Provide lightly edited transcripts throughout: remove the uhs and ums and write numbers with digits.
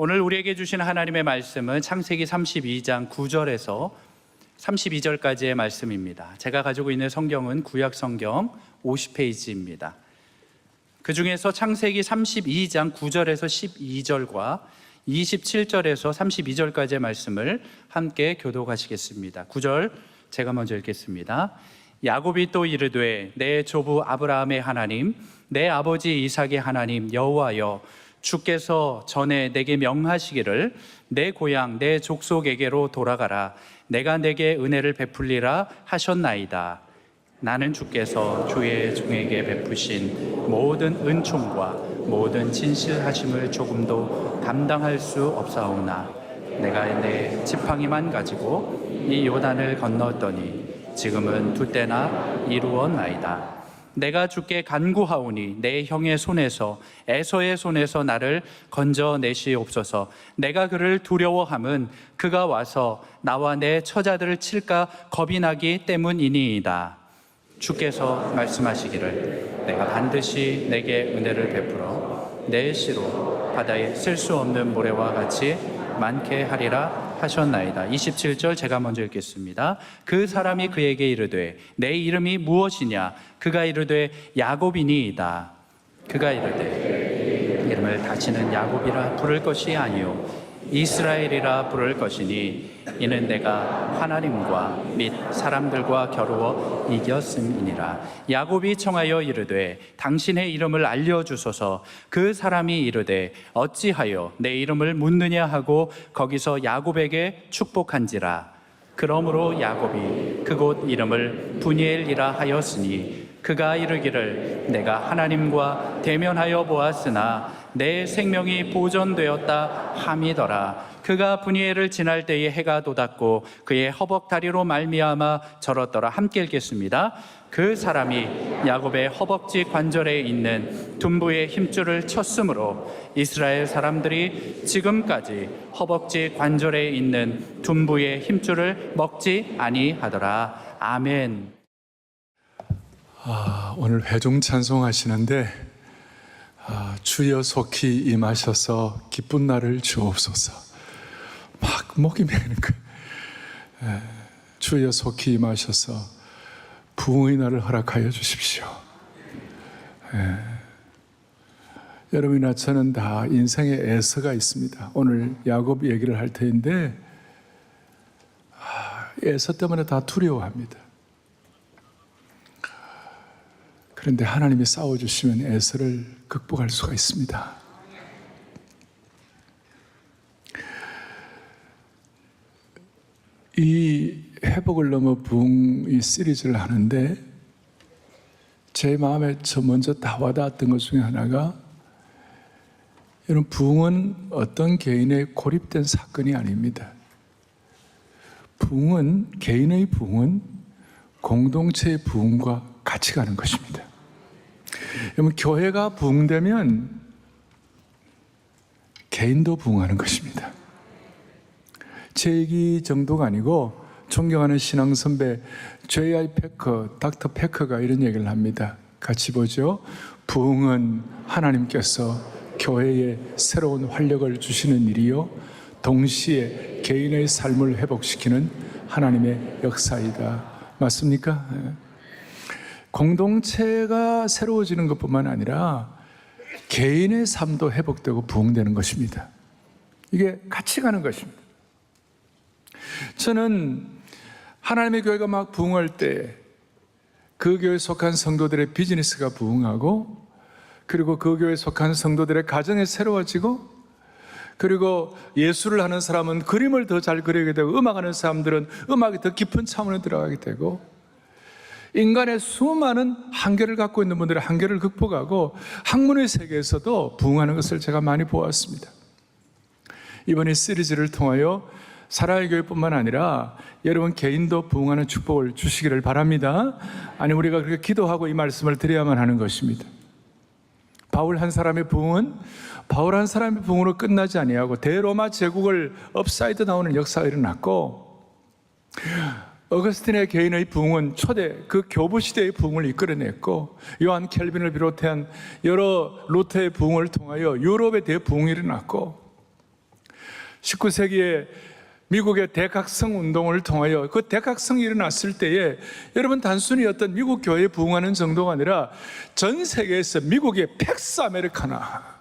오늘 우리에게 주신 하나님의 말씀은 창세기 32장 9절에서 32절까지의 말씀입니다. 제가 가지고 있는 성경은 구약 성경 50페이지입니다. 그 중에서 창세기 32장 9절에서 12절과 27절에서 32절까지의 말씀을 함께 교독하시겠습니다. 9절 제가 먼저 읽겠습니다. 야곱이 또 이르되 내 조부 아브라함의 하나님, 내 아버지 이삭의 하나님 여호와여, 주께서 전에 내게 명하시기를 내 고향 내 족속에게로 돌아가라, 내가 내게 은혜를 베풀리라 하셨나이다. 나는 주께서 주의 종에게 베푸신 모든 은총과 모든 진실하심을 조금도 감당할 수 없사오나 내가 내 지팡이만 가지고 이 요단을 건넜더니 지금은 두 때나 이루었나이다. 내가 주께 간구하오니 내 형의 손에서 에서의 손에서 나를 건져내시옵소서. 내가 그를 두려워함은 그가 와서 나와 내 처자들을 칠까 겁이 나기 때문이니이다. 주께서 말씀하시기를 내가 반드시 내게 은혜를 베풀어 내 씨로 바다에 쓸 수 없는 모래와 같이 많게 하리라 하셨나이다. 27절 제가 먼저 읽겠습니다. 그 사람이 그에게 이르되 내 이름이 무엇이냐? 그가 이르되 야곱이니이다. 그가 이르되 이름을 다시는 야곱이라 부를 것이 아니요 이스라엘이라 부를 것이니 이는 내가 하나님과 및 사람들과 겨루어 이겼음이니라. 야곱이 청하여 이르되 당신의 이름을 알려주소서. 그 사람이 이르되 어찌하여 내 이름을 묻느냐 하고 거기서 야곱에게 축복한지라. 그러므로 야곱이 그곳 이름을 브니엘이라 하였으니 그가 이르기를 내가 하나님과 대면하여 보았으나 내 생명이 보존되었다 함이더라. 그가 브니엘을 지날 때에 해가 돋았고 그의 허벅다리로 말미암아 절었더라. 함께 읽겠습니다. 그 사람이 야곱의 허벅지 관절에 있는 둔부의 힘줄을 쳤으므로 이스라엘 사람들이 지금까지 허벅지 관절에 있는 둔부의 힘줄을 먹지 아니하더라. 아멘. 오늘 회중 찬송하시는데 주여 속히 임하셔서 기쁜 날을 주옵소서. 막 목이 메는 거예요. 주여 속히 임하셔서 부흥의 날을 허락하여 주십시오. 여러분이나 저는 다 인생에 애서가 있습니다. 오늘 야곱 얘기를 할 터인데 애서 때문에 다 두려워합니다. 그런데 하나님이 싸워주시면 애서를 극복할 수가 있습니다. 이 회복을 넘어 부흥 이 시리즈를 하는데 제 마음에 먼저 다 와닿았던 것 중에 하나가, 여러분, 부흥은 어떤 개인의 고립된 사건이 아닙니다. 부흥은, 개인의 부흥은 공동체의 부흥과 같이 가는 것입니다. 여러분, 교회가 부흥되면 개인도 부흥하는 것입니다. 제 얘기 정도가 아니고 존경하는 신앙 선배 J.I. 패커, 닥터 패커가 이런 얘기를 합니다. 같이 보죠. 부흥은 하나님께서 교회에 새로운 활력을 주시는 일이요 동시에 개인의 삶을 회복시키는 하나님의 역사이다. 맞습니까? 공동체가 새로워지는 것뿐만 아니라 개인의 삶도 회복되고 부흥되는 것입니다. 이게 같이 가는 것입니다. 저는 하나님의 교회가 막 부흥할 때 그 교회에 속한 성도들의 비즈니스가 부흥하고, 그리고 그 교회에 속한 성도들의 가정이 새로워지고, 그리고 예술을 하는 사람은 그림을 더 잘 그리게 되고, 음악하는 사람들은 음악이 더 깊은 차원에 들어가게 되고, 인간의 수많은 한계를 갖고 있는 분들의 한계를 극복하고 학문의 세계에서도 부흥하는 것을 제가 많이 보았습니다. 이번 이 시리즈를 통하여 사랑의 교회뿐만 아니라 여러분 개인도 부흥하는 축복을 주시기를 바랍니다. 아니, 우리가 그렇게 기도하고 이 말씀을 드려야만 하는 것입니다. 바울 한 사람의 부흥은 바울 한 사람의 부흥으로 끝나지 아니하고 대로마 제국을 업사이드 다운의 역사가 일어났고, 어거스틴의 개인의 부흥은 초대 그 교부 시대의 부흥을 이끌어냈고, 요한 켈빈을 비롯한 여러 루터의 부흥을 통하여 유럽에 대부흥이 일어났고, 19세기에 미국의 대각성 운동을 통하여 그 대각성이 일어났을 때에 여러분 단순히 어떤 미국 교회에 부흥하는 정도가 아니라 전 세계에서 미국의 팩스 아메리카나,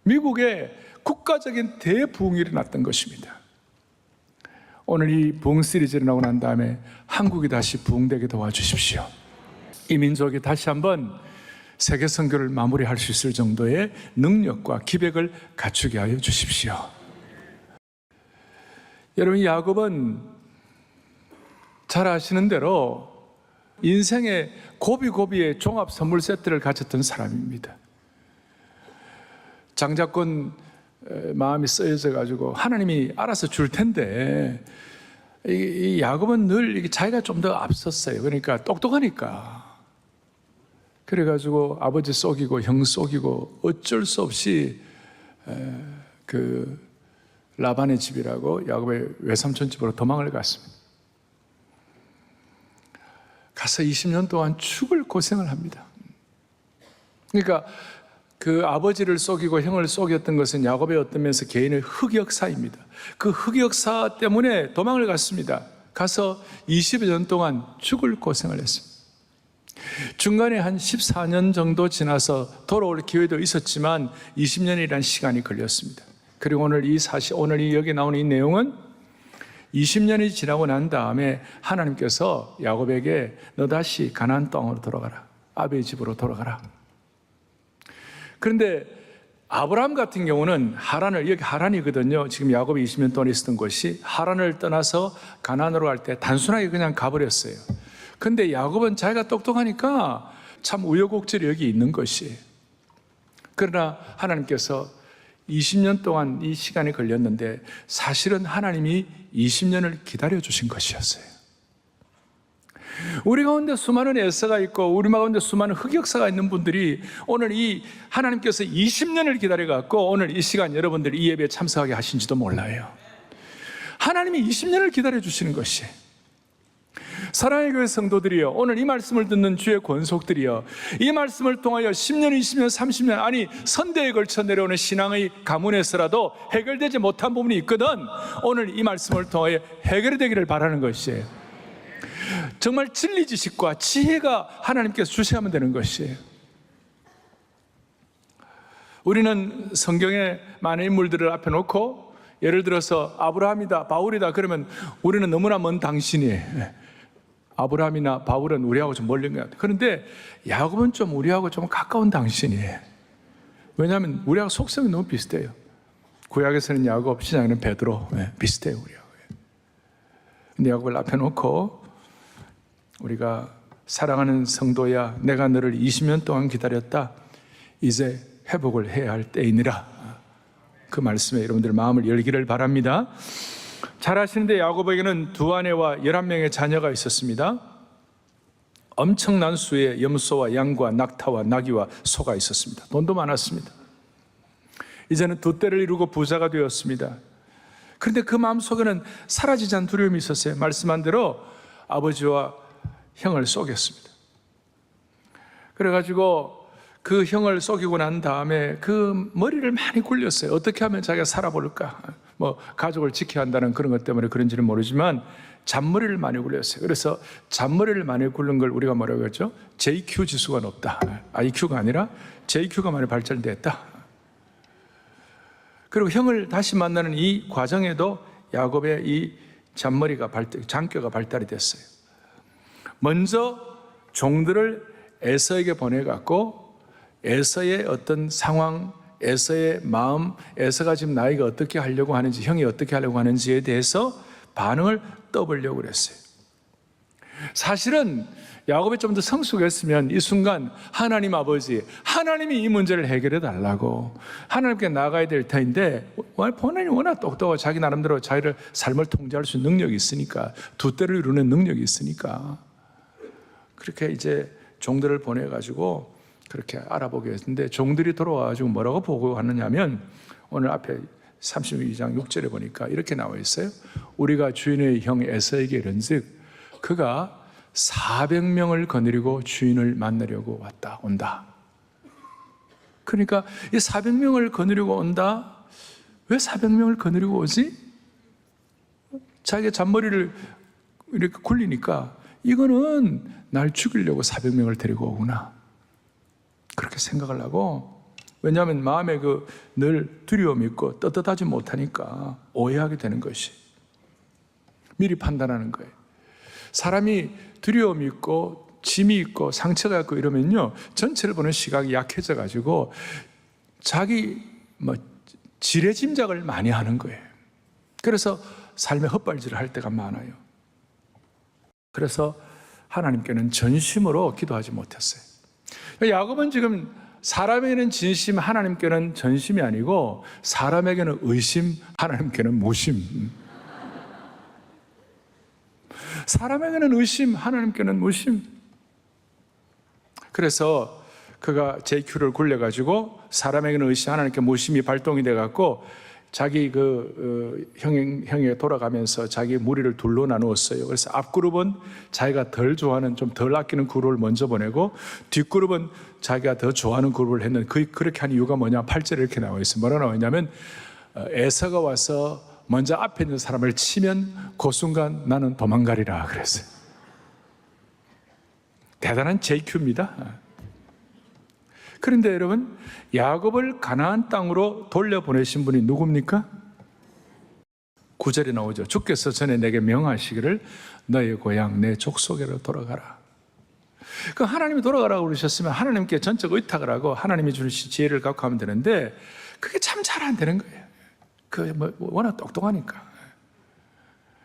미국의 국가적인 대부흥이 일어났던 것입니다. 오늘 이 부흥 시리즈를 나오고 난 다음에 한국이 다시 부흥되게 도와주십시오. 이 민족이 다시 한번 세계 선교를 마무리할 수 있을 정도의 능력과 기백을 갖추게 하여 주십시오. 여러분, 야곱은 잘 아시는 대로 인생의 고비고비의 종합 선물 세트를 가졌던 사람입니다. 장자권 마음이 쓰여져 가지고 하나님이 알아서 줄 텐데 이 야곱은 늘 자기가 좀 더 앞섰어요. 그러니까 똑똑하니까. 그래가지고 아버지 속이고 형 속이고 어쩔 수 없이 그 라반의 집이라고 야곱의 외삼촌 집으로 도망을 갔습니다. 가서 20년 동안 죽을 고생을 합니다. 그러니까 그 아버지를 속이고 형을 속였던 것은 야곱의 어떤 면에서 개인의 흑역사입니다. 그 흑역사 때문에 도망을 갔습니다. 가서 20여 년 동안 죽을 고생을 했습니다. 중간에 한 14년 정도 지나서 돌아올 기회도 있었지만 20년이라는 시간이 걸렸습니다. 그리고 오늘 이 여기 나오는 이 내용은 20년이 지나고 난 다음에 하나님께서 야곱에게 너 다시 가나안 땅으로 돌아가라. 아버지 집으로 돌아가라. 그런데 아브라함 같은 경우는 여기 하란이거든요. 지금 야곱이 20년 동안 있었던 곳이 하란을 떠나서 가나안으로 갈 때 단순하게 그냥 가버렸어요. 그런데 야곱은 자기가 똑똑하니까 참 우여곡절이 여기 있는 것이에요. 그러나 하나님께서 20년 동안 이 시간이 걸렸는데 사실은 하나님이 20년을 기다려주신 것이었어요. 우리 가운데 수많은 에서가 있고 우리 가운데 수많은 흑역사가 있는 분들이 오늘 이 하나님께서 20년을 기다려갖고 오늘 이 시간 여러분들 이 예배에 참석하게 하신지도 몰라요. 하나님이 20년을 기다려주시는 것이 사랑의 교회 성도들이여, 오늘 이 말씀을 듣는 주의 권속들이여, 이 말씀을 통하여 10년, 20년, 30년 아니 선대에 걸쳐 내려오는 신앙의 가문에서라도 해결되지 못한 부분이 있거든 오늘 이 말씀을 통하여 해결이 되기를 바라는 것이에요. 정말 진리 지식과 지혜가 하나님께서 주셔야만 되는 것이에요. 우리는 성경에 많은 인물들을 앞에 놓고 예를 들어서 아브라함이다, 바울이다 그러면 우리는 너무나 먼 당신이에요. 아브라함이나 바울은 우리하고 좀 멀린 것 같아요. 그런데 야곱은 좀 우리하고 좀 가까운 당신이에요. 왜냐하면 우리하고 속성이 너무 비슷해요. 구약에서는 야곱, 신약에는 베드로, 비슷해요 우리하고. 근데 야곱을 앞에 놓고 우리가 사랑하는 성도야, 내가 너를 20년 동안 기다렸다. 이제 회복을 해야 할 때이니라. 그 말씀에 여러분들 마음을 열기를 바랍니다. 잘 아시는데 야곱에게는 두 아내와 11명의 자녀가 있었습니다. 엄청난 수의 염소와 양과 낙타와 나귀와 소가 있었습니다. 돈도 많았습니다. 이제는 두 떼를 이루고 부자가 되었습니다. 그런데 그 마음속에는 사라지지 않은 두려움이 있었어요. 말씀한 대로 아버지와 형을 속였습니다. 그래가지고 그 형을 속이고 난 다음에 그 머리를 많이 굴렸어요. 어떻게 하면 자기가 살아볼까? 가족을 지켜야 한다는 그런 것 때문에 그런지는 모르지만 잔머리를 많이 굴렸어요. 그래서 잔머리를 많이 굴른 걸 우리가 뭐라고 했죠? JQ 지수가 높다. IQ가 아니라 JQ가 많이 발전됐다. 그리고 형을 다시 만나는 이 과정에도 야곱의 이 장교가 발달이 됐어요. 먼저 종들을 에서에게 보내갖고 에서의 어떤 상황, 에서의 마음, 에서가 지금 나이가 어떻게 하려고 하는지, 형이 어떻게 하려고 하는지에 대해서 반응을 떠보려고 그랬어요. 사실은 야곱이 좀 더 성숙했으면 이 순간 하나님 아버지, 하나님이 이 문제를 해결해 달라고 하나님께 나가야 될 터인데 본인이 워낙 똑똑하고 자기 나름대로 자기를 삶을 통제할 수 있는 능력이 있으니까, 두 때를 이루는 능력이 있으니까 그렇게 이제 종들을 보내가지고 그렇게 알아보게 했는데 종들이 돌아와가지고 뭐라고 보고 하느냐면 오늘 앞에 32장 6절에 보니까 이렇게 나와 있어요. 우리가 주인의 형 에서에게 이른즉 그가 400명을 거느리고 주인을 만나려고 온다. 그러니까 이 400명을 거느리고 온다. 왜 400명을 거느리고 오지? 자기가 잔머리를 이렇게 굴리니까 이거는 날 죽이려고 400명을 데리고 오구나, 그렇게 생각을 하고, 왜냐하면 마음에 늘 두려움이 있고 떳떳하지 못하니까 오해하게 되는 것이, 미리 판단하는 거예요. 사람이 두려움이 있고 짐이 있고 상처가 있고 이러면요, 전체를 보는 시각이 약해져 가지고 자기 지레짐작을 많이 하는 거예요. 그래서 삶에 헛발질을 할 때가 많아요. 그래서 하나님께는 전심으로 기도하지 못했어요. 야곱은 지금 사람에게는 진심, 하나님께는 전심이 아니고 사람에게는 의심, 하나님께는 무심. 사람에게는 의심, 하나님께는 무심. 그래서 그가 JQ를 굴려가지고 사람에게는 의심, 하나님께 무심이 발동이 돼갖고 자기 형에 돌아가면서 자기 무리를 둘로 나누었어요. 그래서 앞그룹은 자기가 덜 좋아하는, 좀 덜 아끼는 그룹을 먼저 보내고, 뒷그룹은 자기가 더 좋아하는 그룹을 했는데, 그렇게 한 이유가 뭐냐? 8절에 이렇게 나와 있어요. 뭐라 나와 있냐면, 에서가 와서 먼저 앞에 있는 사람을 치면 그 순간 나는 도망가리라 그랬어요. 대단한 JQ입니다. 그런데 여러분, 야곱을 가나안 땅으로 돌려보내신 분이 누굽니까? 9절에 나오죠. 주께서 전에 내게 명하시기를 너의 고향 내 족속에로 돌아가라. 그 하나님이 돌아가라고 그러셨으면 하나님께 전적 의탁을 하고 하나님이 주신 지혜를 갖고 하면 되는데, 그게 참 잘 안 되는 거예요. 워낙 똑똑하니까.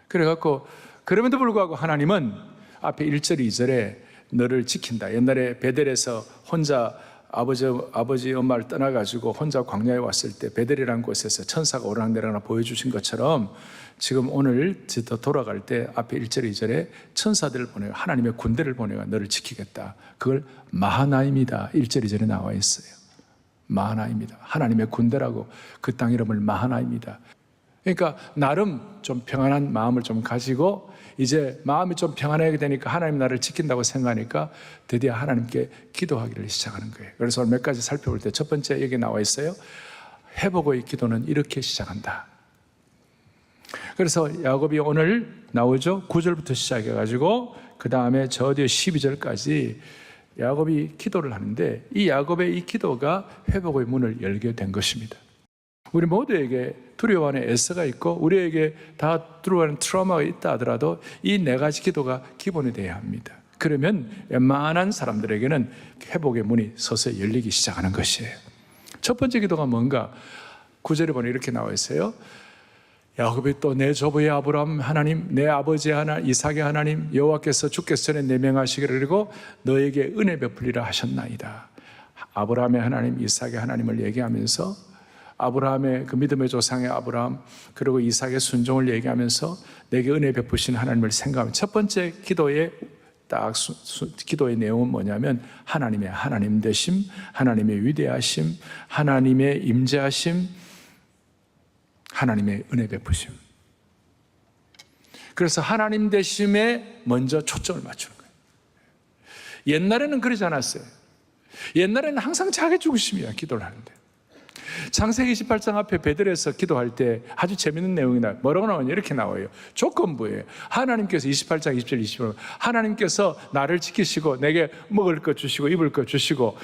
그래갖고, 그럼에도 불구하고 하나님은 앞에 1절, 2절에 너를 지킨다. 옛날에 베델에서 혼자 아버지 엄마를 떠나가지고 혼자 광야에 왔을 때 베델이라는 곳에서 천사가 오르락내리락 보여주신 것처럼, 지금 오늘 돌아갈 때 앞에 1절, 2절에 천사들을 보내고 하나님의 군대를 보내가 너를 지키겠다. 그걸 마하나임이다. 1절, 2절에 나와 있어요. 마하나임이다. 하나님의 군대라고, 그 땅 이름을 마하나임이다. 그러니까 나름 좀 평안한 마음을 좀 가지고, 이제 마음이 좀 평안하게 되니까 하나님 나를 지킨다고 생각하니까 드디어 하나님께 기도하기를 시작하는 거예요. 그래서 오늘 몇 가지 살펴볼 때 첫 번째 여기 나와 있어요. 회복의 기도는 이렇게 시작한다. 그래서 야곱이 오늘 나오죠. 9절부터 시작해가지고 그 다음에 저 뒤에 12절까지 야곱이 기도를 하는데, 이 야곱의 이 기도가 회복의 문을 열게 된 것입니다. 우리 모두에게 두려워하는 에서가 있고 우리에게 다 두려워하는 트라우마가 있다 하더라도 이 네 가지 기도가 기본이 되어야 합니다. 그러면 웬만한 사람들에게는 회복의 문이 서서히 열리기 시작하는 것이에요. 첫 번째 기도가 뭔가? 9절에 보니 이렇게 나와 있어요. 야곱이 또 내 조부의 아브라함 하나님, 내 아버지의 하나님, 이삭의 하나님 여호와께서 주께서 전에 내 명하시기를 그리고 너에게 은혜 베풀리라 하셨나이다. 아브라함의 하나님, 이삭의 하나님을 얘기하면서 아브라함의 그 믿음의 조상의 아브라함, 그리고 이삭의 순종을 얘기하면서 내게 은혜 베푸신 하나님을 생각하면, 첫 번째 기도의 기도의 내용은 뭐냐면 하나님의 하나님 되심, 하나님의 위대하심, 하나님의 임재하심, 하나님의 은혜 베푸심. 그래서 하나님 되심에 먼저 초점을 맞추는 거예요. 옛날에는 그러지 않았어요. 옛날에는 항상 자기 중심이야, 기도를 하는데. 창세기 28장 앞에 베들에서 기도할 때 아주 재밌는 내용이 나와요. 뭐라고 나오냐? 이렇게 나와요. 조건부예요. 하나님께서 28장 20절 21절 하나님께서 나를 지키시고 내게 먹을 것 주시고 입을 것 주시고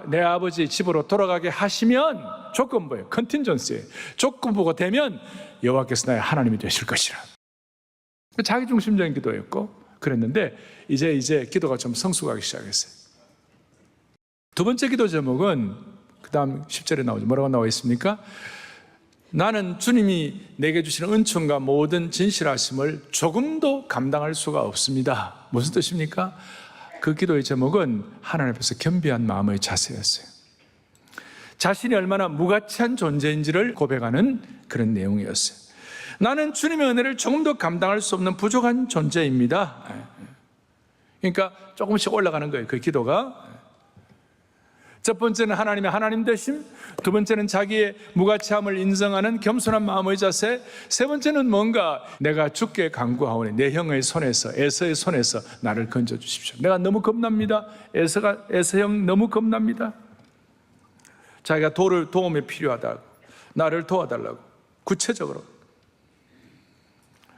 내 아버지 집으로 돌아가게 하시면, 조건부예요. 컨틴전스예요. 조건부가 되면 여호와께서 나의 하나님이 되실 것이라. 자기중심적인 기도였고 그랬는데 이제 기도가 좀 성숙하기 시작했어요. 두 번째 기도 제목은 그 다음 10절에 나오죠. 뭐라고 나와 있습니까? 나는 주님이 내게 주시는 은총과 모든 진실하심을 조금도 감당할 수가 없습니다. 무슨 뜻입니까? 그 기도의 제목은 하나님 앞에서 겸비한 마음의 자세였어요. 자신이 얼마나 무가치한 존재인지를 고백하는 그런 내용이었어요. 나는 주님의 은혜를 조금도 감당할 수 없는 부족한 존재입니다. 그러니까 조금씩 올라가는 거예요, 그 기도가. 첫 번째는 하나님의 하나님 되심, 두 번째는 자기의 무가치함을 인정하는 겸손한 마음의 자세, 세 번째는 뭔가 내가 주께 간구하오니 내 형의 손에서, 에서의 손에서 나를 건져 주십시오. 내가 너무 겁납니다. 에서 형 너무 겁납니다. 자기가 도움이 필요하다고, 나를 도와달라고. 구체적으로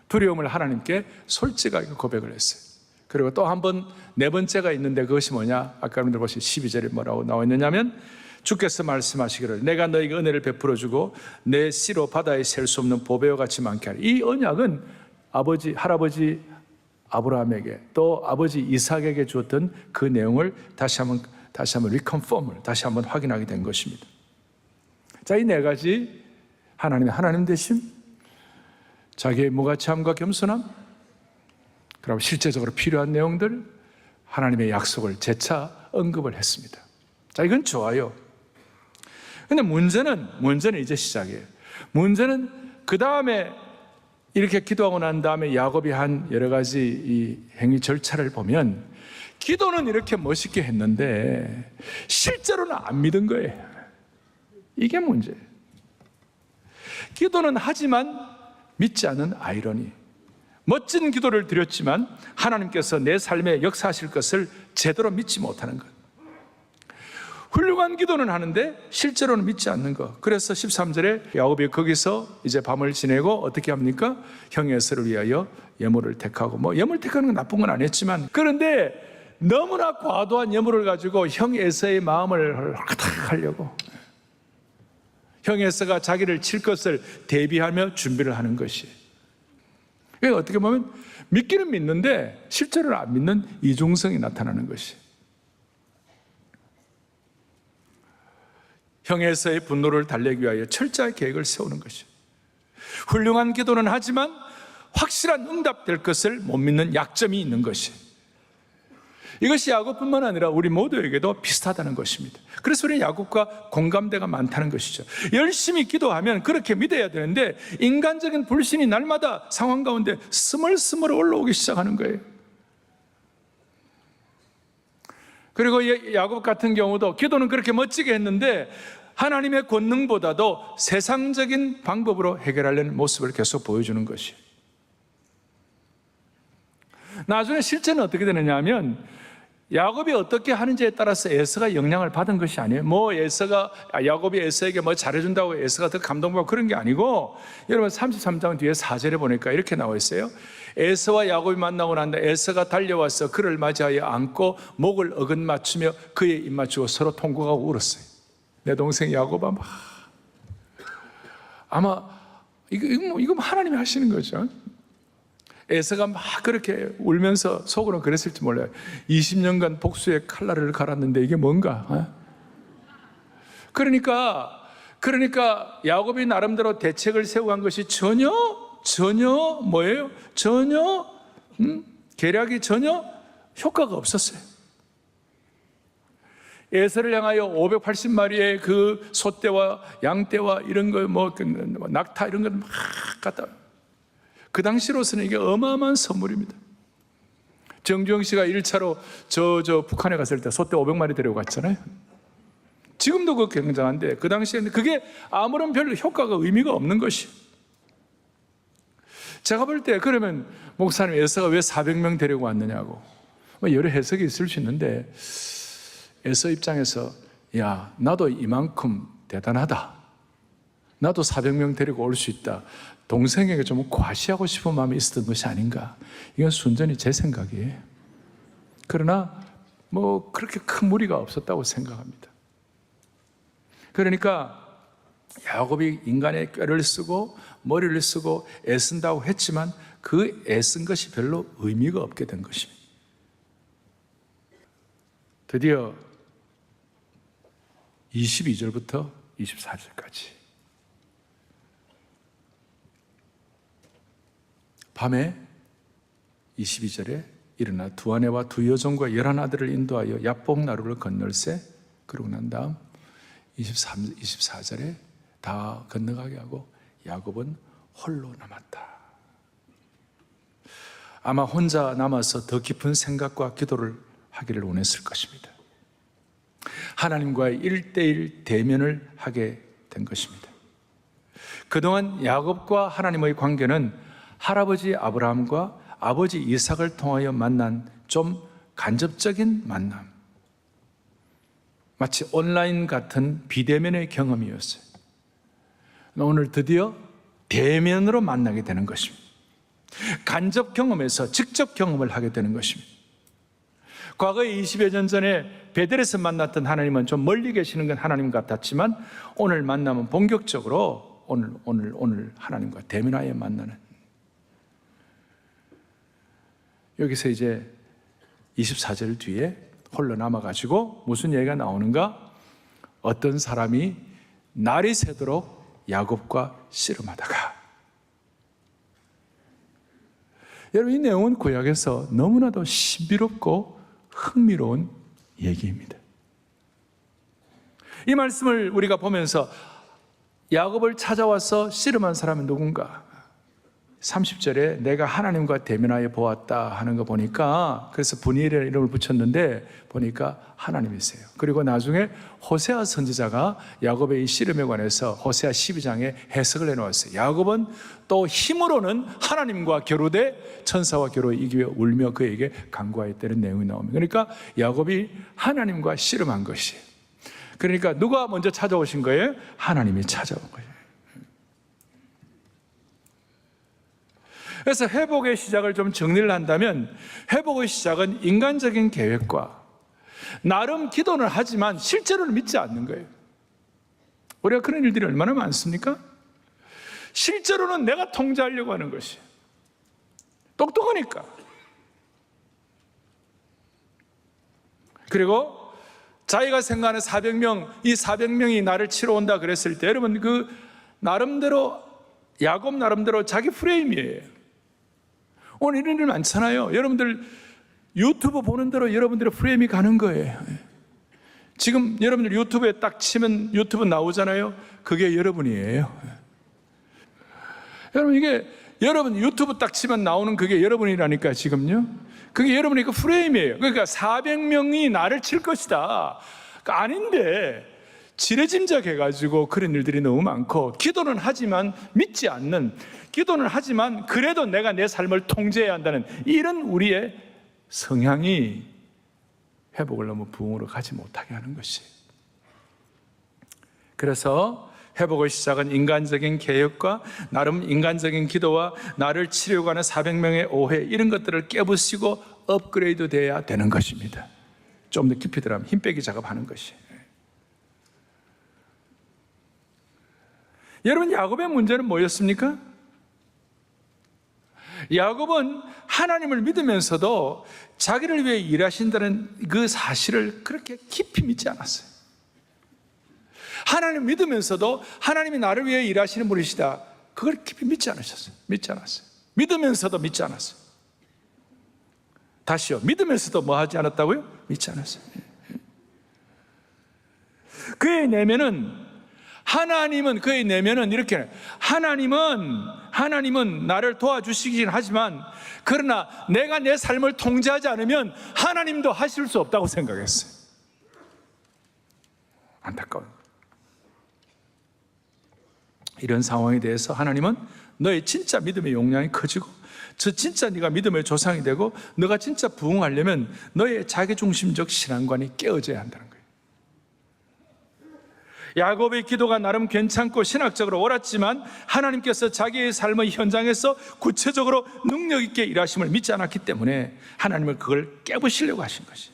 두려움을 하나님께 솔직하게 고백을 했어요. 그리고 또 한 번, 네 번째가 있는데 그것이 뭐냐? 아까 여러분들 보시 12절에 뭐라고 나와 있느냐면 주께서 말씀하시기를 내가 너에게 은혜를 베풀어 주고 내 씨로 바다에 셀 수 없는 보배와 같이 많게 하리. 이 언약은 아버지, 할아버지 아브라함에게 또 아버지 이삭에게 주었던 그 내용을 다시 한번 리컨펌을 다시 한번 확인하게 된 것입니다. 자, 이 네 가지 하나님의 하나님 되심, 자기의 무가치함과 겸손함, 그리고 실제적으로 필요한 내용들, 하나님의 약속을 재차 언급을 했습니다. 자, 이건 좋아요. 근데 문제는 이제 시작이에요. 문제는 그 다음에 이렇게 기도하고 난 다음에 야곱이 한 여러 가지 이 행위 절차를 보면 기도는 이렇게 멋있게 했는데 실제로는 안 믿은 거예요. 이게 문제예요. 기도는 하지만 믿지 않는 아이러니. 멋진 기도를 드렸지만 하나님께서 내 삶에 역사하실 것을 제대로 믿지 못하는 것. 훌륭한 기도는 하는데 실제로는 믿지 않는 것. 그래서 13절에 야곱이 거기서 이제 밤을 지내고 어떻게 합니까? 형 에서를 위하여 예물을 택하고, 뭐 예물 택하는 건 나쁜 건 아니었지만, 그런데 너무나 과도한 예물을 가지고 형 에서의 마음을 하려고, 형 에서가 자기를 칠 것을 대비하며 준비를 하는 것이. 그러니까 어떻게 보면 믿기는 믿는데 실제로는 안 믿는 이중성이 나타나는 것이. 형에서의 분노를 달래기 위하여 철저하게 계획을 세우는 것이. 훌륭한 기도는 하지만 확실한 응답될 것을 못 믿는 약점이 있는 것이. 이것이 야곱뿐만 아니라 우리 모두에게도 비슷하다는 것입니다. 그래서 우리는 야곱과 공감대가 많다는 것이죠. 열심히 기도하면 그렇게 믿어야 되는데 인간적인 불신이 날마다 상황 가운데 스멀스멀 올라오기 시작하는 거예요. 그리고 야곱 같은 경우도 기도는 그렇게 멋지게 했는데 하나님의 권능보다도 세상적인 방법으로 해결하려는 모습을 계속 보여주는 것이에요. 나중에 실제는 어떻게 되느냐 하면 야곱이 어떻게 하는지에 따라서 에서가 영향을 받은 것이 아니에요. 뭐 야곱이 에서에게 뭐 잘해준다고 에서가 더 감동받고 그런 게 아니고, 여러분 33장 뒤에 4절에 보니까 이렇게 나와 있어요. 에서와 야곱이 만나고 난 다음에 에서가 달려와서 그를 맞이하여 안고 목을 어긋맞추며 그의 입 맞추고 서로 통곡하고 울었어요. 내 동생 야곱아, 아마 이거 하나님이 하시는 거죠. 에서가 막 그렇게 울면서 속으로 그랬을지 몰라요. 20년간 복수의 칼날을 갈았는데 이게 뭔가? 그러니까 야곱이 나름대로 대책을 세우고 한 것이 전혀 뭐예요? 전혀 계략이 전혀 효과가 없었어요. 에서를 향하여 580마리의 그 소떼와 양떼와 이런 거 낙타 이런 걸 막 갖다, 그 당시로서는 이게 어마어마한 선물입니다. 정주영 씨가 1차로 저 북한에 갔을 때 소떼 500마리 데리고 갔잖아요. 지금도 그거 굉장한데 그 당시에는 그게 아무런 별 효과가 의미가 없는 것이. 제가 볼 때 그러면 목사님 에서가 왜 400명 데리고 왔느냐고 여러 해석이 있을 수 있는데, 에서 입장에서 야, 나도 이만큼 대단하다, 나도 400명 데리고 올 수 있다, 동생에게 좀 과시하고 싶은 마음이 있었던 것이 아닌가. 이건 순전히 제 생각이에요. 그러나 뭐 그렇게 큰 무리가 없었다고 생각합니다. 그러니까 야곱이 인간의 꾀를 쓰고 머리를 쓰고 애쓴다고 했지만 그 애쓴 것이 별로 의미가 없게 된 것입니다. 드디어 22절부터 24절까지 밤에 22절에 일어나 두 아내와 두 여종과 11아들을 인도하여 야복 나루를 건널세. 그러고 난 다음 24절에 다 건너가게 하고 야곱은 홀로 남았다. 아마 혼자 남아서 더 깊은 생각과 기도를 하기를 원했을 것입니다. 하나님과의 1:1 대면을 하게 된 것입니다. 그동안 야곱과 하나님의 관계는 할아버지 아브라함과 아버지 이삭을 통하여 만난 좀 간접적인 만남, 마치 온라인 같은 비대면의 경험이었어요. 오늘 드디어 대면으로 만나게 되는 것입니다. 간접 경험에서 직접 경험을 하게 되는 것입니다. 과거에 20여 년 전에 베델에서 만났던 하나님은 좀 멀리 계시는 건 하나님 같았지만 오늘 만나면 본격적으로 오늘 하나님과 대면하여 만나는, 여기서 이제 24절 뒤에 홀로 남아가지고 무슨 얘기가 나오는가? 어떤 사람이 날이 새도록 야곱과 씨름하다가. 여러분, 이 내용은 구약에서 너무나도 신비롭고 흥미로운 얘기입니다. 이 말씀을 우리가 보면서 야곱을 찾아와서 씨름한 사람은 누군가? 30절에 내가 하나님과 대면하여 보았다 하는 거 보니까, 그래서 분이엘이라는 이름을 붙였는데 보니까 하나님이세요. 그리고 나중에 호세아 선지자가 야곱의 이 씨름에 관해서 호세아 12장에 해석을 해놓았어요. 야곱은 또 힘으로는 하나님과 겨루되 천사와 겨루 이기며 울며 그에게 간구하였다는 내용이 나옵니다. 그러니까 야곱이 하나님과 씨름한 것이에요. 그러니까 누가 먼저 찾아오신 거예요? 하나님이 찾아온 거예요. 그래서 회복의 시작을 좀 정리를 한다면, 회복의 시작은 인간적인 계획과 나름 기도는 하지만 실제로는 믿지 않는 거예요. 우리가 그런 일들이 얼마나 많습니까? 실제로는 내가 통제하려고 하는 것이 똑똑하니까. 그리고 자기가 생각하는 400명, 이 400명이 나를 치러 온다 그랬을 때, 여러분, 그 나름대로, 야곱 나름대로 자기 프레임이에요. 오늘 이런 일 많잖아요. 여러분들 유튜브 보는 대로 여러분들의 프레임이 가는 거예요. 지금 여러분들 유튜브에 딱 치면 유튜브 나오잖아요. 그게 여러분이에요. 여러분, 이게 여러분 유튜브 딱 치면 나오는 그게 여러분이라니까. 지금요, 그게 여러분의 그 프레임이에요. 그러니까 400명이 나를 칠 것이다, 그러니까 아닌데 지레짐작해가지고 그런 일들이 너무 많고, 기도는 하지만 믿지 않는, 기도는 하지만 그래도 내가 내 삶을 통제해야 한다는 이런 우리의 성향이 회복을 너무 부흥으로 가지 못하게 하는 것이. 그래서 회복의 시작은 인간적인 개혁과 나름 인간적인 기도와 나를 치려고 하는 400명의 오해, 이런 것들을 깨부시고 업그레이드 돼야 되는 것입니다. 좀 더 깊이 들어가면 힘 빼기 작업하는 것이. 여러분, 야곱의 문제는 뭐였습니까? 야곱은 하나님을 믿으면서도 자기를 위해 일하신다는 그 사실을 그렇게 깊이 믿지 않았어요. 하나님을 믿으면서도 하나님이 나를 위해 일하시는 분이시다, 그걸 깊이 믿지 않으셨어요. 믿지 않았어요. 믿으면서도 믿지 않았어요. 다시요, 믿으면서도 뭐 하지 않았다고요? 믿지 않았어요. 그의 내면은, 하나님은 그의 내면은 이렇게, 하나님은 나를 도와주시긴 하지만, 그러나 내가 내 삶을 통제하지 않으면 하나님도 하실 수 없다고 생각했어요. 안타까워요. 이런 상황에 대해서 하나님은 너의 진짜 믿음의 용량이 커지고, 저 진짜 네가 믿음의 조상이 되고, 너가 진짜 부흥하려면 너의 자기중심적 신앙관이 깨어져야 한다는 거예요. 야곱의 기도가 나름 괜찮고 신학적으로 옳았지만 하나님께서 자기의 삶의 현장에서 구체적으로 능력 있게 일하심을 믿지 않았기 때문에 하나님은 그걸 깨부시려고 하신 것이.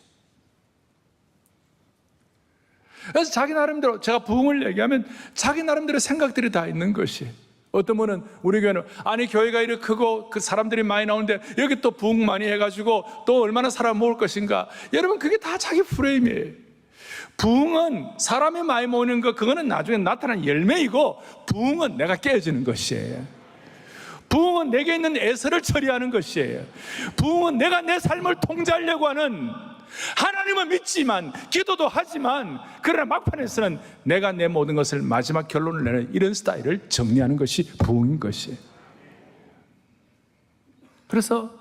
그래서 자기 나름대로, 제가 부흥을 얘기하면 자기 나름대로 생각들이 다 있는 것이. 어떤 분은 우리 교회는 아니 교회가 이렇게 크고 그 사람들이 많이 나오는데 여기 또 부흥 많이 해가지고 또 얼마나 사람 모을 것인가. 여러분, 그게 다 자기 프레임이에요. 부흥은 사람이 많이 모이는 거, 그거는 나중에 나타난 열매이고, 부흥은 내가 깨어지는 것이에요. 부흥은 내게 있는 애서를 처리하는 것이에요. 부흥은 내가 내 삶을 통제하려고 하는, 하나님은 믿지만 기도도 하지만 그러나 막판에서는 내가 내 모든 것을 마지막 결론을 내는 이런 스타일을 정리하는 것이 부흥인 것이에요. 그래서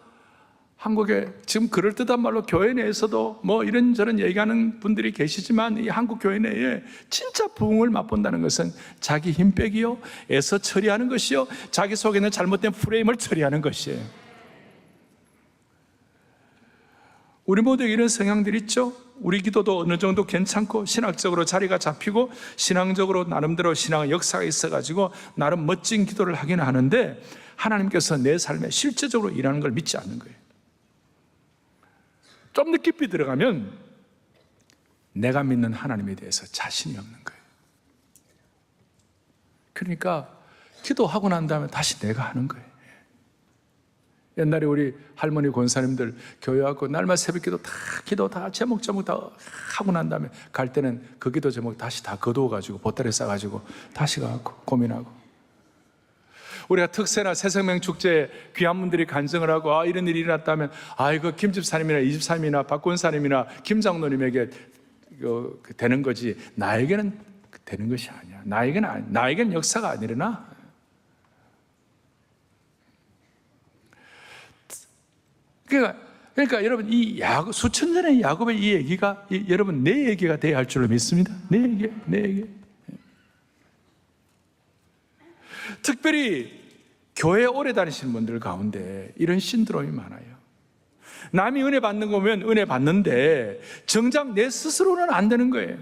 한국에 지금 그럴듯한 말로 교회 내에서도 뭐 이런저런 얘기하는 분들이 계시지만, 이 한국 교회 내에 진짜 부흥을 맛본다는 것은 자기 힘 빼기요, 애써 처리하는 것이요, 자기 속에 있는 잘못된 프레임을 처리하는 것이에요. 우리 모두에게 이런 성향들이 있죠. 우리 기도도 어느 정도 괜찮고 신학적으로 자리가 잡히고 신앙적으로 나름대로 신앙의 역사가 있어가지고 나름 멋진 기도를 하긴 하는데 하나님께서 내 삶에 실제적으로 일하는 걸 믿지 않는 거예요. 좀 더 깊이 들어가면 내가 믿는 하나님에 대해서 자신이 없는 거예요. 그러니까 기도하고 난 다음에 다시 내가 하는 거예요. 옛날에 우리 할머니 권사님들 교회 와서 날마다 새벽 기도 다 제목 다 하고 난 다음에 갈 때는 그 기도 제목 다시 다 거두어가지고 보따리에 싸가지고 다시 가고 고민하고, 우리가 특세나 새생명 축제에 귀한 분들이 간증을 하고 이런 일이 일어났다면 이거 김 집사님이나 이 집사님이나 박 권사님이나 김 장로님에게 되는 거지 나에게는 되는 것이 아니야. 나에게는 역사가 안 일어나. 그러니까 여러분 이 수천 년의 야곱의 이 얘기가 여러분 내 얘기가 돼야 할 줄로 믿습니다. 내 얘기. 특별히 교회 오래 다니시는 분들 가운데 이런 신드롬이 많아요. 남이 은혜 받는 거 보면 은혜 받는데 정작 내 스스로는 안 되는 거예요.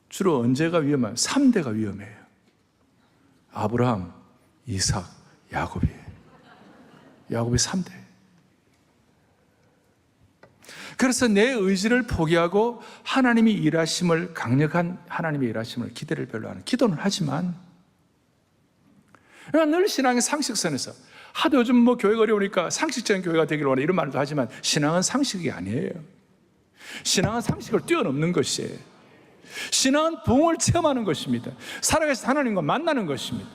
주로 언제가 위험해요? 3대가 위험해요. 아브라함, 이삭, 야곱이에요. 야곱이 3대. 그래서 내 의지를 포기하고 하나님이 일하심을, 강력한 하나님의 일하심을 기대를 별로 안 해요. 기도는 하지만 늘 신앙의 상식선에서 하도 요즘 교회가 어려우니까 상식적인 교회가 되기를 원해 이런 말도 하지만 신앙은 상식이 아니에요. 신앙은 상식을 뛰어넘는 것이에요. 신앙은 부흥을 체험하는 것입니다. 살아계신 하나님과 만나는 것입니다.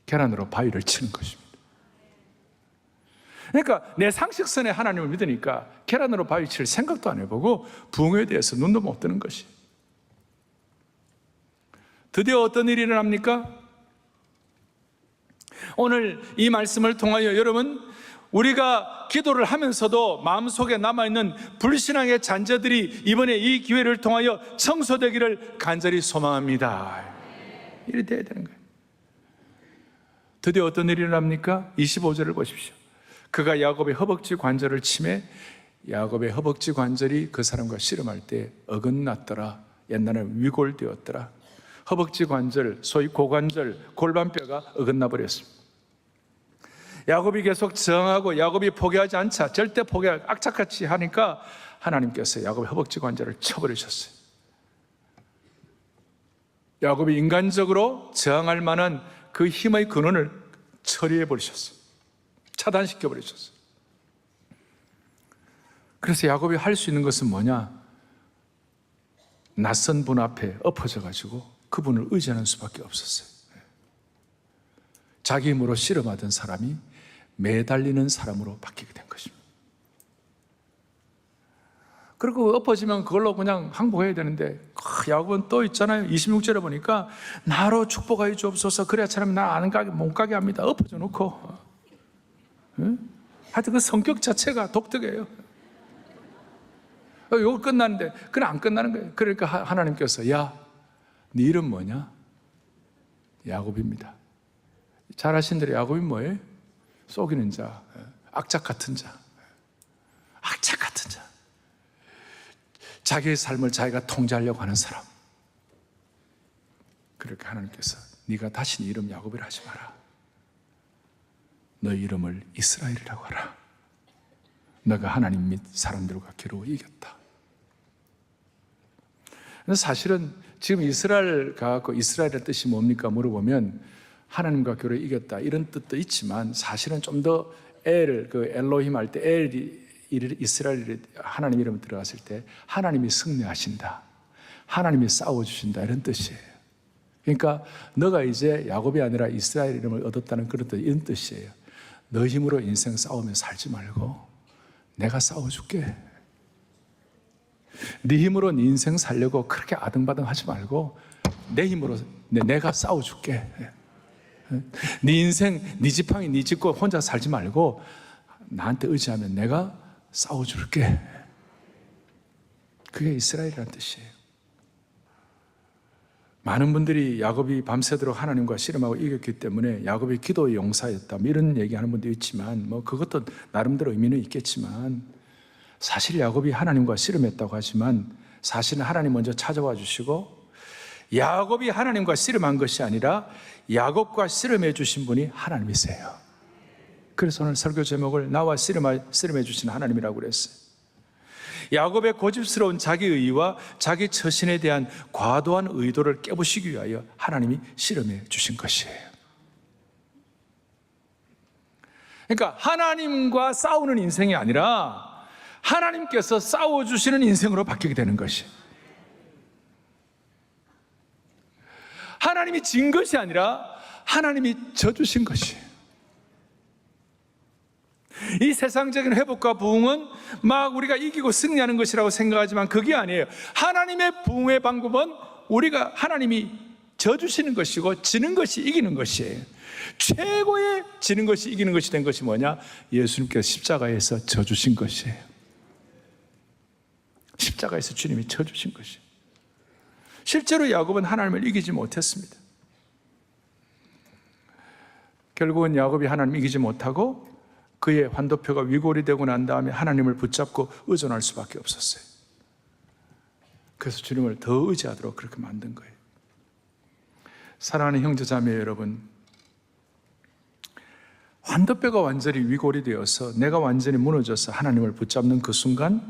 계란으로 바위를 치는 것입니다. 그러니까 내 상식선에 하나님을 믿으니까 계란으로 바위 칠 생각도 안 해보고 부흥에 대해서 눈도 못 뜨는 것이. 드디어 어떤 일이 일어납니까? 오늘 이 말씀을 통하여 여러분, 우리가 기도를 하면서도 마음속에 남아있는 불신앙의 잔재들이 이번에 이 기회를 통하여 청소되기를 간절히 소망합니다. 일이 돼야 되는 거예요. 드디어 어떤 일이 일어납니까? 25절을 보십시오. 그가 야곱의 허벅지 관절을 치매 야곱의 허벅지 관절이 그 사람과 씨름할 때 어긋났더라. 옛날에는 위골되었더라. 허벅지 관절, 소위 고관절, 골반뼈가 어긋나 버렸습니다. 야곱이 계속 저항하고 야곱이 포기하지 않자, 절대 포기하지 악착같이 하니까 하나님께서 야곱의 허벅지 관절을 쳐버리셨어요. 야곱이 인간적으로 저항할 만한 그 힘의 근원을 처리해 버리셨어요. 차단시켜 버리셨어요. 그래서 야곱이 할 수 있는 것은 뭐냐? 낯선 분 앞에 엎어져 가지고 그분을 의지하는 수밖에 없었어요. 자기 힘으로 씨름하던 사람이 매달리는 사람으로 바뀌게 된 것입니다. 그리고 엎어지면 그걸로 그냥 항복해야 되는데 야곱은 또 있잖아요. 26절에 보니까 나로 축복하여 주옵소서, 그래야 사람이 나 못 가게 합니다. 엎어져 놓고. 하여튼 그 성격 자체가 독특해요. 이거 끝나는데 그냥 안 끝나는 거예요. 그러니까 하나님께서 야, 네 이름 뭐냐? 야곱입니다. 잘 아신 대로 야곱이 뭐예요? 속이는 자, 악착 같은 자, 악착 같은 자, 자기의 삶을 자기가 통제하려고 하는 사람. 그렇게 하나님께서 네가 다시 네 이름 야곱이라 하지 마라. 너 이름을 이스라엘이라고 하라. 너가 하나님 및 사람들과 겨루어 이겼다. 사실은 지금 이스라엘 가고 이스라엘의 뜻이 뭡니까 물어보면 하나님과 겨루어 이겼다 이런 뜻도 있지만 사실은 좀 더 엘로힘 할 때 이스라엘 하나님 이름 들어갔을 때 하나님이 승리하신다, 하나님이 싸워주신다 이런 뜻이에요. 그러니까 너가 이제 야곱이 아니라 이스라엘 이름을 얻었다는 그런 뜻, 이런 뜻이에요. 너 힘으로 인생 싸우며 살지 말고 내가 싸워줄게. 네 힘으로 네 인생 살려고 그렇게 아등바등 하지 말고 내 힘으로 내가 싸워줄게. 네 인생, 네 지팡이, 네 짚고 혼자 살지 말고 나한테 의지하면 내가 싸워줄게. 그게 이스라엘이라는 뜻이에요. 많은 분들이 야곱이 밤새도록 하나님과 씨름하고 이겼기 때문에 야곱이 기도의 용사였다, 뭐 이런 얘기하는 분도 있지만, 뭐 그것도 나름대로 의미는 있겠지만, 사실 야곱이 하나님과 씨름했다고 하지만 사실은 하나님 먼저 찾아와 주시고, 야곱이 하나님과 씨름한 것이 아니라 야곱과 씨름해 주신 분이 하나님이세요. 그래서 오늘 설교 제목을 나와 씨름해 주신 하나님이라고 그랬어요. 야곱의 고집스러운 자기의와 자기 처신에 대한 과도한 의도를 깨부시기 위하여 하나님이 씨름해 주신 것이에요. 그러니까 하나님과 싸우는 인생이 아니라 하나님께서 싸워주시는 인생으로 바뀌게 되는 것이에요. 하나님이 진 것이 아니라 하나님이 져주신 것이에요. 이 세상적인 회복과 부흥은 막 우리가 이기고 승리하는 것이라고 생각하지만 그게 아니에요. 하나님의 부흥의 방법은 우리가 하나님이 져주시는 것이고, 지는 것이 이기는 것이에요. 최고의 지는 것이 이기는 것이 된 것이 뭐냐? 예수님께서 십자가에서 져주신 것이에요. 십자가에서 주님이 져주신 것이에요. 실제로 야곱은 하나님을 이기지 못했습니다. 결국은 야곱이 하나님을 이기지 못하고 그의 환도표가 위골이 되고 난 다음에 하나님을 붙잡고 의존할 수밖에 없었어요. 그래서 주님을 더 의지하도록 그렇게 만든 거예요. 사랑하는 형제자매 여러분, 환도뼈가 완전히 위골이 되어서 내가 완전히 무너져서 하나님을 붙잡는 그 순간,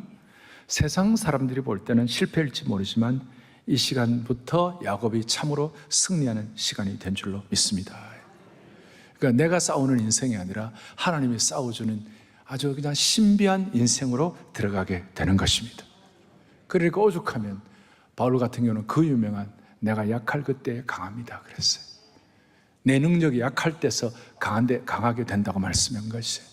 세상 사람들이 볼 때는 실패일지 모르지만 이 시간부터 야곱이 참으로 승리하는 시간이 된 줄로 믿습니다. 그러니까 내가 싸우는 인생이 아니라 하나님이 싸워주는 아주 그냥 신비한 인생으로 들어가게 되는 것입니다. 그러니까 오죽하면 바울 같은 경우는 그 유명한 내가 약할 그때 강합니다 그랬어요. 내 능력이 약할 때서 강하게 된다고 말씀한 것이에요.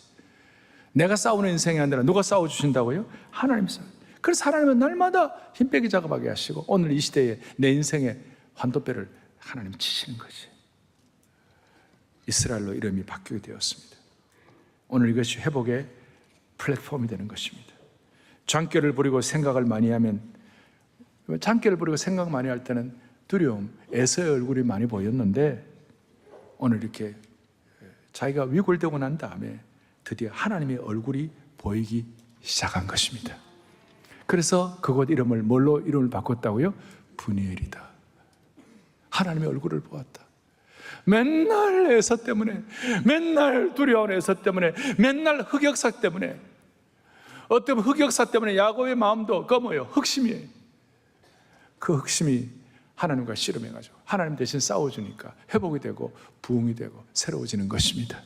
내가 싸우는 인생이 아니라 누가 싸워주신다고요? 하나님이 싸워요. 그래서 하나님은 날마다 힘 빼기 작업하게 하시고 오늘 이 시대에 내 인생의 환도뼈를 하나님 치시는 것이에요. 이스라엘로 이름이 바뀌게 되었습니다. 오늘 이것이 회복의 플랫폼이 되는 것입니다. 장기를 부리고 생각을 많이 하면, 장기를 부리고 생각 많이 할 때는 두려움, 에서의 얼굴이 많이 보였는데 오늘 이렇게 자기가 위골되고 난 다음에 드디어 하나님의 얼굴이 보이기 시작한 것입니다. 그래서 그곳 이름을 뭘로 이름을 바꿨다고요? 브니엘이다. 하나님의 얼굴을 보았다. 맨날 에서 때문에, 맨날 두려운 에서 때문에, 맨날 흑역사 때문에, 어떤 흑역사 때문에 야곱의 마음도 검어요. 흑심이에요. 그 흑심이 하나님과 씨름해가지고 하나님 대신 싸워주니까 회복이 되고 부흥이 되고 새로워지는 것입니다.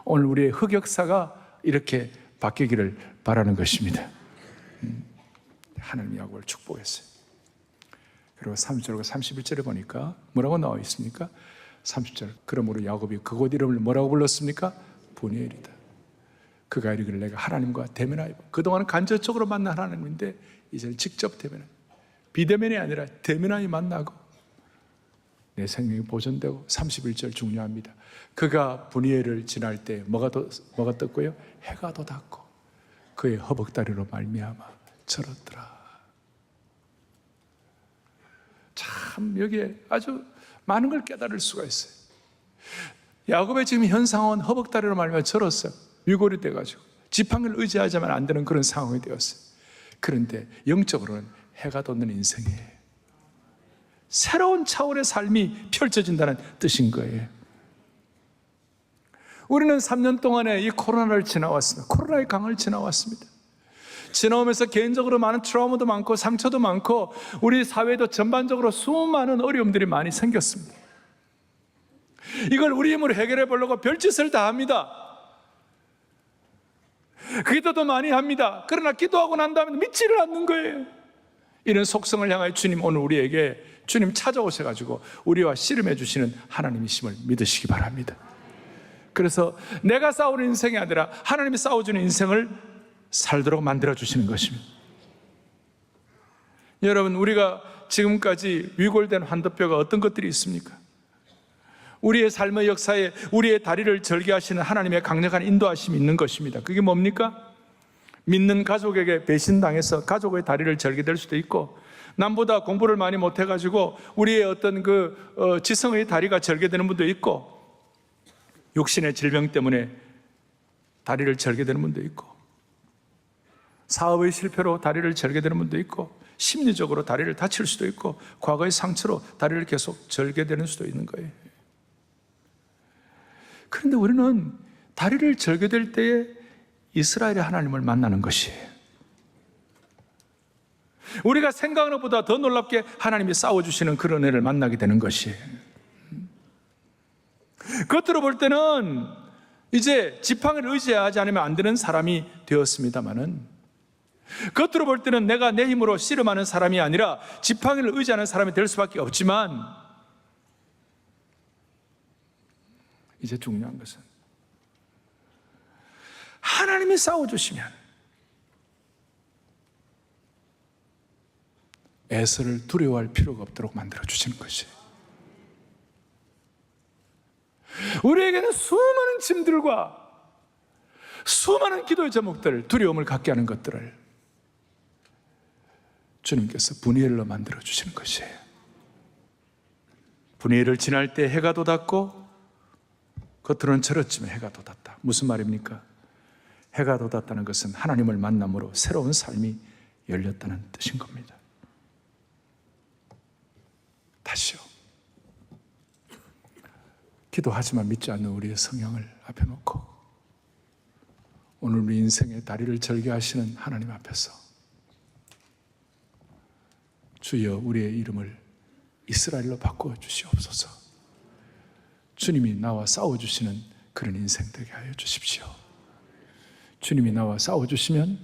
오늘 우리의 흑역사가 이렇게 바뀌기를 바라는 것입니다. 하나님이 야곱을 축복했어요. 그리고 30절과 31절에 보니까 뭐라고 나와 있습니까? 30절, 그러므로 야곱이 그곳 이름을 뭐라고 불렀습니까? 브니엘이다. 그가 이르기를 내가 하나님과 대면하여, 그동안은 간접적으로 만난 하나님인데 이제는 직접 대면하여, 비대면이 아니라 대면하여 만나고 내 생명이 보존되고, 31절 중요합니다. 그가 브니엘을 지날 때 뭐가 떴고요? 해가 돋았고 그의 허벅다리로 말미암아 절었더라. 참 여기에 아주 많은 걸 깨달을 수가 있어요. 야곱의 지금 현 상황은 허벅다리로 말미암아 절었어요. 위골이 돼가지고 지팡이를 의지하자면 안 되는 그런 상황이 되었어요. 그런데 영적으로는 해가 돋는 인생이에요. 새로운 차원의 삶이 펼쳐진다는 뜻인 거예요. 우리는 3년 동안에 이 코로나를 지나왔습니다. 코로나의 강을 지나왔습니다. 지나오면서 개인적으로 많은 트라우마도 많고 상처도 많고 우리 사회도 전반적으로 수많은 어려움들이 많이 생겼습니다. 이걸 우리 힘으로 해결해 보려고 별짓을 다 합니다. 기도도 많이 합니다. 그러나 기도하고 난 다음에 믿지를 않는 거예요. 이런 속성을 향하여 주님 오늘 우리에게 주님 찾아오셔가지고 우리와 씨름해 주시는 하나님이심을 믿으시기 바랍니다. 그래서 내가 싸우는 인생이 아니라 하나님이 싸워주는 인생을 살도록 만들어주시는 것입니다. 여러분, 우리가 지금까지 위골된 환도뼈가 어떤 것들이 있습니까? 우리의 삶의 역사에 우리의 다리를 절개하시는 하나님의 강력한 인도하심이 있는 것입니다. 그게 뭡니까? 믿는 가족에게 배신당해서 가족의 다리를 절개될 수도 있고, 남보다 공부를 많이 못해가지고 우리의 어떤 지성의 다리가 절개되는 분도 있고, 육신의 질병 때문에 다리를 절개되는 분도 있고, 사업의 실패로 다리를 절개되는 분도 있고, 심리적으로 다리를 다칠 수도 있고, 과거의 상처로 다리를 계속 절개되는 수도 있는 거예요. 그런데 우리는 다리를 절개될 때에 이스라엘의 하나님을 만나는 것이에요. 우리가 생각하는 것보다 더 놀랍게 하나님이 싸워주시는 그런 은혜를 만나게 되는 것이에요. 겉으로 볼 때는 이제 지팡이를 의지하지 않으면 안 되는 사람이 되었습니다마는, 겉으로 볼 때는 내가 내 힘으로 씨름하는 사람이 아니라 지팡이를 의지하는 사람이 될 수밖에 없지만, 이제 중요한 것은 하나님이 싸워주시면 에서를 두려워할 필요가 없도록 만들어주시는 것이에요. 우리에게는 수많은 짐들과 수많은 기도의 제목들, 두려움을 갖게 하는 것들을 주님께서 분이엘로 만들어주시는 것이에요. 분이엘을 지날 때 해가 돋았고 겉으로는 저렇지만 해가 돋았다. 무슨 말입니까? 해가 돋았다는 것은 하나님을 만남으로 새로운 삶이 열렸다는 뜻인 겁니다. 다시요. 기도하지만 믿지 않는 우리의 성향을 앞에 놓고 오늘 우리 인생의 다리를 절개하시는 하나님 앞에서 주여 우리의 이름을 이스라엘로 바꾸어 주시옵소서. 주님이 나와 싸워주시는 그런 인생 되게 하여 주십시오. 주님이 나와 싸워주시면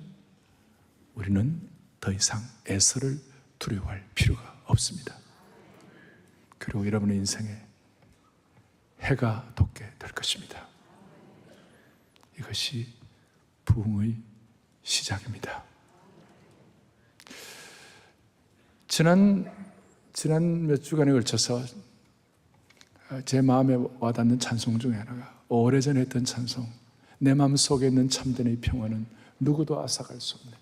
우리는 더 이상 에서를 두려워할 필요가 없습니다. 그리고 여러분의 인생에 해가 돋게 될 것입니다. 이것이 부흥의 시작입니다. 지난 몇 주간에 걸쳐서 제 마음에 와닿는 찬송 중에 하나가, 오래전에 했던 찬송, 내 마음 속에 있는 참된 평화는 누구도 앗아갈 수 없네.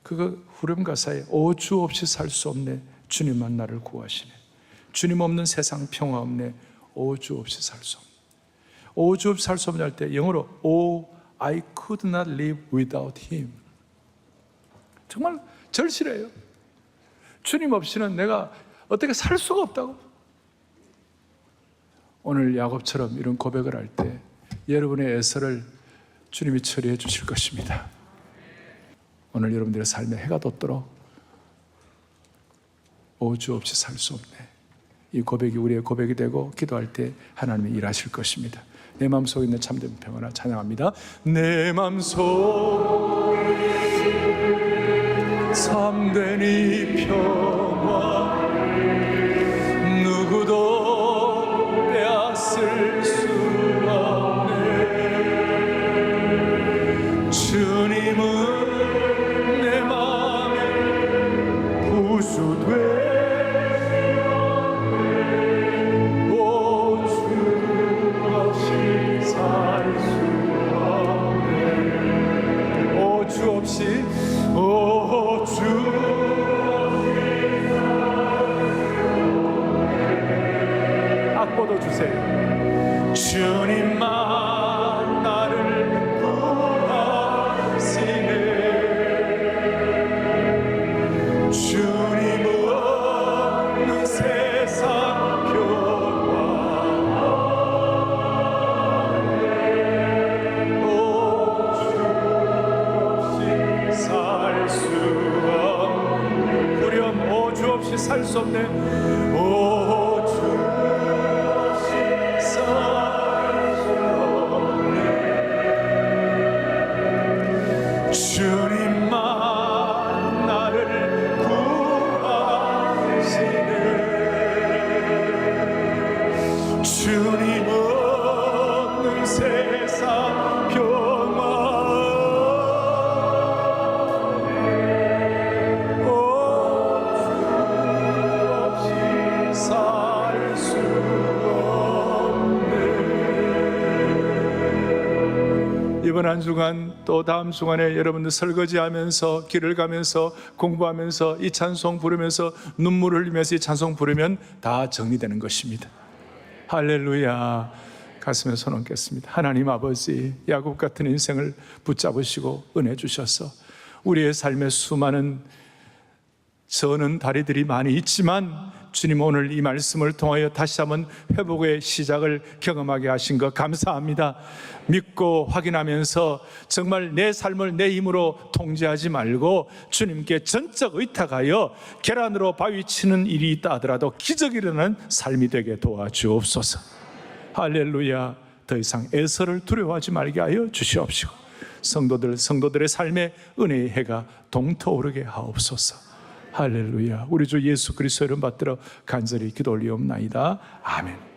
그거 후렴 가사에 오 주 없이 살 수 없네, 주님만 나를 구하시네. 주님 없는 세상 평화 없네, 오 주 없이 살 수 없네. 오 주 없이 살 수 없네 할 때 영어로 Oh, I could not live without Him. 정말 절실해요. 주님 없이는 내가 어떻게 살 수가 없다고. 오늘 야곱처럼 이런 고백을 할 때 여러분의 애서를 주님이 처리해 주실 것입니다. 오늘 여러분들의 삶에 해가 돋도록 오주 없이 살 수 없네, 이 고백이 우리의 고백이 되고 기도할 때 하나님이 일하실 것입니다. 내 마음속에 있는 참된 평화나 찬양합니다. 내 마음속에 참된 이 평화 누구도 빼앗을 수 없네. 주님은 내 마음에 구수되 악보도 주세요. 주님만 나를 구하시네. 주님 없는 세상 평화 오 주 없이 살 수 없네. 후렴 오 주 없이 살 수 없네. 주님만 나를 구하시네. 주님 없는 세상 평화 오 주 없이 이번 한 주간 또 다음 주간에 여러분들 설거지하면서 길을 가면서 공부하면서 이 찬송 부르면서 눈물을 흘리면서 이 찬송 부르면 다 정리되는 것입니다. 할렐루야. 가슴에 손 얹겠습니다. 하나님 아버지, 야곱 같은 인생을 붙잡으시고 은혜 주셔서 우리의 삶에 수많은 저는 다리들이 많이 있지만 주님 오늘 이 말씀을 통하여 다시 한번 회복의 시작을 경험하게 하신 것 감사합니다. 믿고 확인하면서 정말 내 삶을 내 힘으로 통제하지 말고 주님께 전적 의탁하여 계란으로 바위 치는 일이 있다 하더라도 기적이 일어나는 삶이 되게 도와주옵소서. 할렐루야. 더 이상 애서를 두려워하지 말게 하여 주시옵시고 성도들의 삶에 은혜의 해가 동터오르게 하옵소서. 할렐루야. 우리 주 예수 그리스도 이름 받들어 간절히 기도 올리옵나이다. 아멘.